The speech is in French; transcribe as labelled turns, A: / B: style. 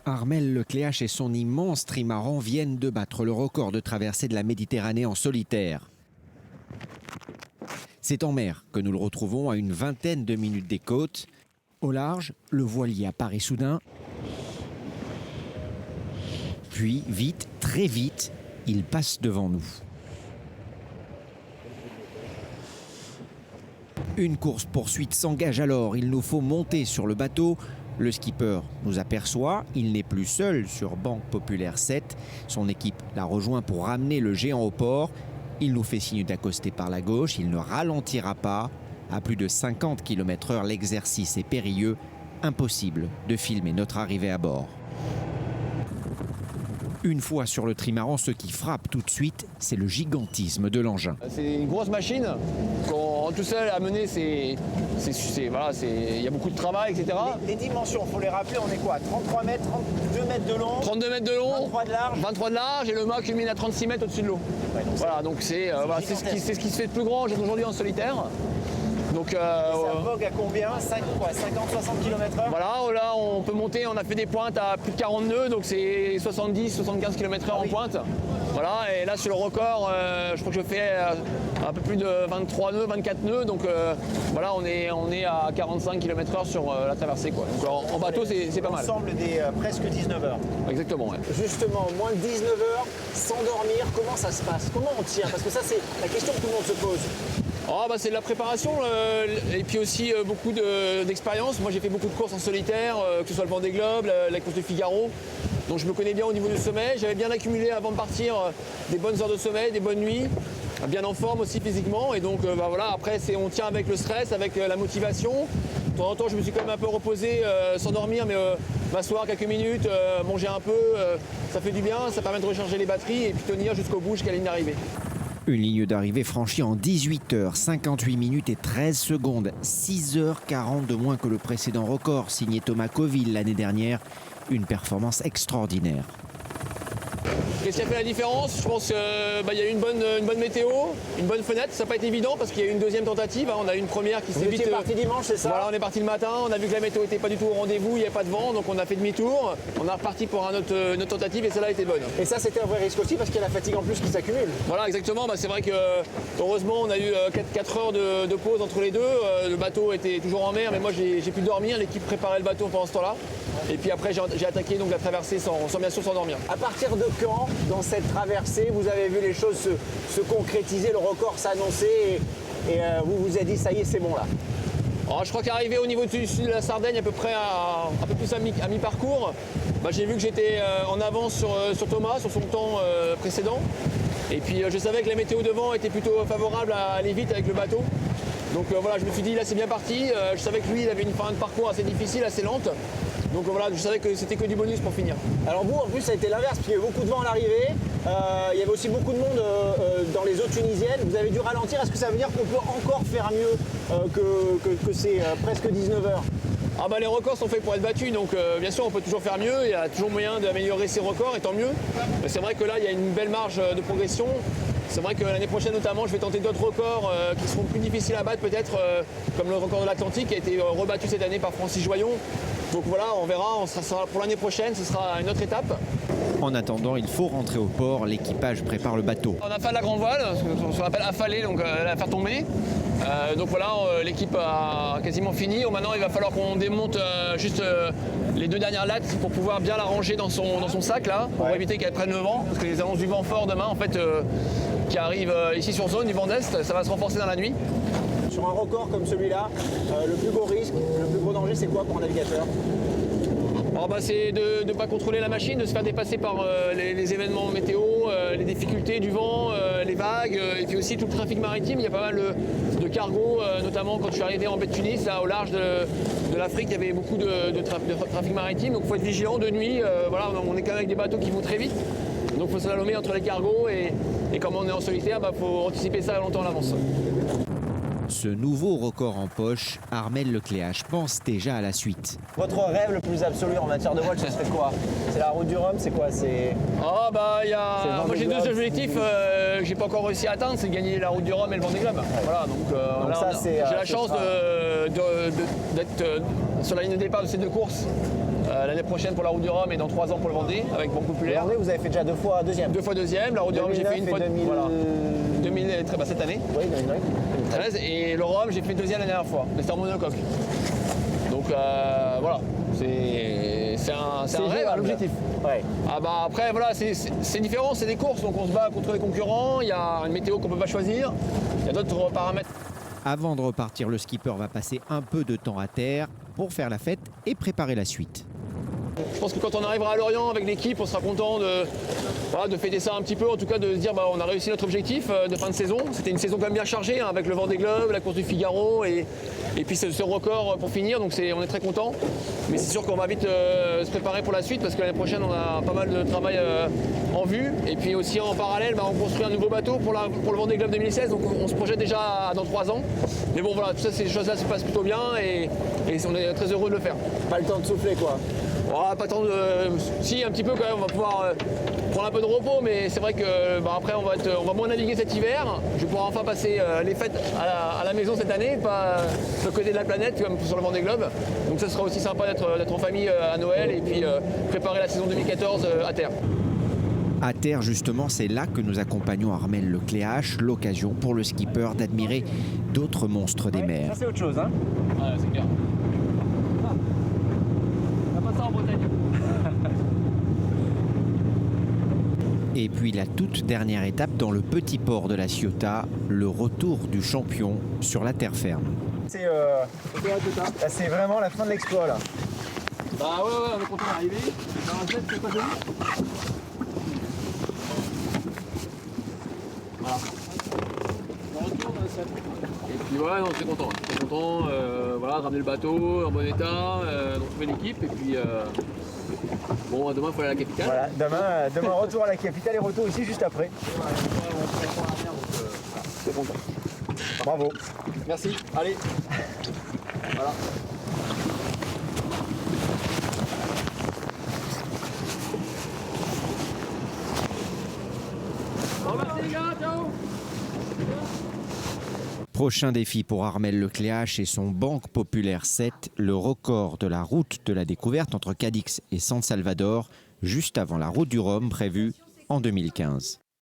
A: Armel Lecléache et son immense trimaran viennent de battre le record de traversée de la Méditerranée en solitaire. C'est en mer que nous le retrouvons à une vingtaine de minutes des côtes. Au large, le voilier apparaît soudain. Puis, vite, très vite, il passe devant nous. Une course-poursuite s'engage alors. Il nous faut monter sur le bateau. Le skipper nous aperçoit. Il n'est plus seul sur Banque Populaire 7. Son équipe l'a rejoint pour ramener le géant au port. Il nous fait signe d'accoster par la gauche. Il ne ralentira pas. À plus de 50 km/h, l'exercice est périlleux. Impossible de filmer notre arrivée à bord. Une fois sur le trimaran, ce qui frappe tout de suite, c'est le gigantisme de l'engin.
B: C'est une grosse machine qu'en tout seul à mener, il y a beaucoup de travail, etc.
C: Les dimensions, il faut les rappeler, on est quoi? 33 mètres, 32 mètres de long
B: 32 mètres de long,
C: 23 de large.
B: 23 de large et le mât culmine à 36 mètres au-dessus de l'eau.
C: Ouais,
B: donc c'est ce qui se fait de plus grand aujourd'hui en solitaire. Donc,
C: ça vogue à combien? 50-60 km/h?
B: Voilà, là on peut monter, on a fait des pointes à plus de 40 nœuds, donc c'est 70-75 km/h en pointe. Voilà, et là sur le record, je crois que je fais un peu plus de 23 nœuds, 24 nœuds, donc voilà, on est à 45 km/h sur la traversée, quoi. Donc en bateau c'est pas mal.
C: L'ensemble des presque 19 heures.
B: Exactement, ouais.
C: Justement, moins de 19 heures, sans dormir, comment ça se passe? Comment on tient? Parce que ça c'est la question que tout le monde se pose.
B: C'est de la préparation et puis aussi beaucoup d'expérience. Moi j'ai fait beaucoup de courses en solitaire, que ce soit le Vendée Globe, la course de Figaro. Donc je me connais bien au niveau du sommeil. J'avais bien accumulé avant de partir des bonnes heures de sommeil, des bonnes nuits, bien en forme aussi physiquement. Et donc voilà, après on tient avec le stress, avec la motivation. De temps en temps je me suis quand même un peu reposé sans dormir, mais m'asseoir quelques minutes, manger un peu, ça fait du bien, ça permet de recharger les batteries et puis tenir jusqu'au bout, jusqu'à la ligne d'arrivée.
A: Une ligne d'arrivée franchie en 18 heures, 58 minutes et 13 secondes. 6h40 de moins que le précédent record signé Thomas Coville l'année dernière. Une performance extraordinaire.
B: Qu'est-ce qui a fait la différence? Je pense qu'il y a eu une bonne météo, une bonne fenêtre. Ça n'a pas été évident parce qu'il y a eu une deuxième tentative. On a eu une première qui s'est vite...
C: Vous étiez parti dimanche, c'est ça?
B: Voilà, on est parti le matin. On a vu que la météo n'était pas du tout au rendez-vous, il n'y avait pas de vent. Donc on a fait demi-tour. On est reparti pour une autre tentative et celle-là était bonne.
C: Et ça, c'était un vrai risque aussi parce qu'il y a la fatigue en plus qui s'accumule.
B: Voilà, exactement. C'est vrai que heureusement, on a eu 4 heures de pause entre les deux. Le bateau était toujours en mer, mais moi j'ai pu dormir. L'équipe préparait le bateau pendant ce temps-là. Et puis après, j'ai attaqué donc la traversée bien sûr sans dormir.
C: À partir de quand, dans cette traversée, vous avez vu les choses se concrétiser, le record s'annoncer et vous vous êtes dit ça y est, c'est bon là?
B: Je crois qu'arrivé au niveau du sud de la Sardaigne, à peu près un peu plus à mi-parcours, j'ai vu que j'étais en avance sur Thomas, sur son temps précédent. Et puis je savais que la météo de vent était plutôt favorable à aller vite avec le bateau. Donc voilà, je me suis dit là c'est bien parti. Je savais que lui il avait une fin de parcours assez difficile, assez lente. Donc voilà, je savais que c'était que du bonus pour finir.
C: Alors vous, en plus, ça a été l'inverse, parce qu'il y a eu beaucoup de vent à l'arrivée. Il y avait aussi beaucoup de monde dans les eaux tunisiennes. Vous avez dû ralentir. Est-ce que ça veut dire qu'on peut encore faire mieux que ces presque 19 heures?
B: Les records sont faits pour être battus, donc bien sûr on peut toujours faire mieux. Il y a toujours moyen d'améliorer ces records, et tant mieux. Mais c'est vrai que là, il y a une belle marge de progression. C'est vrai que l'année prochaine notamment, je vais tenter d'autres records qui seront plus difficiles à battre peut-être, comme le record de l'Atlantique qui a été rebattu cette année par Francis Joyon. Donc voilà, on verra, pour l'année prochaine, ce sera une autre étape.
A: En attendant, il faut rentrer au port. L'équipage prépare le bateau.
B: On a fait la grande voile, ce qu'on appelle affaler, donc la faire tomber. Donc voilà, l'équipe a quasiment fini. Maintenant, il va falloir qu'on démonte juste les 2 dernières lattes pour pouvoir bien la ranger dans son sac là, pour éviter qu'elle prenne le vent. Parce que les annonces du vent fort demain, en fait, qui arrive ici sur zone du vent d'Est, ça va se renforcer dans la nuit.
C: Sur un record comme celui-là, le plus gros risque, le plus gros danger, c'est quoi pour un navigateur?
B: C'est de ne pas contrôler la machine, de se faire dépasser par les événements météo, les difficultés du vent, les vagues, et puis aussi tout le trafic maritime. Il y a pas mal de cargos, notamment quand je suis arrivé en baie de Tunis, là, au large de l'Afrique, il y avait beaucoup de trafic maritime. Donc il faut être vigilant de nuit. Voilà, on est quand même avec des bateaux qui vont très vite. Donc il faut slalomer entre les cargos et comme on est en solitaire, faut anticiper ça longtemps à l'avance.
A: Ce nouveau record en poche, Armel Lecléache pense déjà à la suite.
C: Votre rêve le plus absolu en matière de voile, ce serait quoi? C'est la route du Rhum, c'est quoi?
B: Moi j'ai 2 objectifs que j'ai pas encore réussi à atteindre, c'est de gagner la route du Rhum et le Vendée Globe. Voilà, donc j'ai la chance d'être sur la ligne de départ de ces 2 courses l'année prochaine pour la Route du Rhum et dans 3 ans pour le Vendée avec Banque Populaire.
C: Vendée, vous avez fait déjà 2 fois deuxième.
B: 2 fois deuxième, la Route du Rhum j'ai fait une fois
C: 2009 et
B: voilà, 2013, cette année.
C: Oui, 2009.
B: 2013 et le Rhum j'ai fait deuxième la dernière fois, mais c'était en monocoque. Donc voilà, c'est un rêve, un objectif.
C: Ouais.
B: Ah bah après voilà, c'est différent, c'est des courses, donc on se bat contre les concurrents, il y a une météo qu'on ne peut pas choisir, il y a d'autres paramètres.
A: Avant de repartir, le skipper va passer un peu de temps à terre pour faire la fête et préparer la suite.
B: Je pense que quand on arrivera à Lorient avec l'équipe, on sera content de fêter ça un petit peu, en tout cas de se dire on a réussi notre objectif de fin de saison. C'était une saison quand même bien chargée hein, avec le Vendée Globe, la course du Figaro et puis ce record pour finir, donc on est très content. Mais c'est sûr qu'on va vite se préparer pour la suite parce que l'année prochaine on a pas mal de travail en vue. Et puis aussi en parallèle, on construit un nouveau bateau pour le Vendée Globe 2016, donc on se projette déjà dans 3 ans. Mais bon voilà, tout ça, ces choses-là se passent plutôt bien et on est très heureux de le faire.
C: Pas le temps de souffler quoi.
B: Oh, pas tant de... Si, un petit peu quand même, on va pouvoir prendre un peu de repos, mais c'est vrai que après on va moins naviguer cet hiver. Je vais pouvoir enfin passer les fêtes à la maison cette année, pas de côté de la planète comme sur le Vendée Globe. Donc ça sera aussi sympa d'être en famille à Noël et puis préparer la saison 2014 à terre.
A: À terre, justement, c'est là que nous accompagnons Armel Lecléache, l'occasion pour le skipper d'admirer d'autres monstres des mers.
C: Ça c'est autre chose hein.
B: Ouais, c'est clair. En Bretagne.
A: Et puis la toute dernière étape dans le petit port de la Ciotat, le retour du champion sur la terre ferme.
C: C'est vraiment la fin de l'exploit là.
B: Bah ouais, on est content d'arriver. C'est pas joli. Voilà. On retourne dans la salle. Et puis ouais, on est content. Très content, voilà, de ramener le bateau en bon état, de retrouver l'équipe et puis bon, demain il faut aller à la capitale.
C: Voilà, demain retour à la capitale et retour ici juste après.
B: C'est content.
C: Bravo.
B: Merci. Allez. Voilà. Bon, merci les gars, ciao.
A: Prochain défi pour Armel Lecléache et son Banque Populaire 7, le record de la route de la découverte entre Cadix et San Salvador, juste avant la route du Rhum prévue en 2015.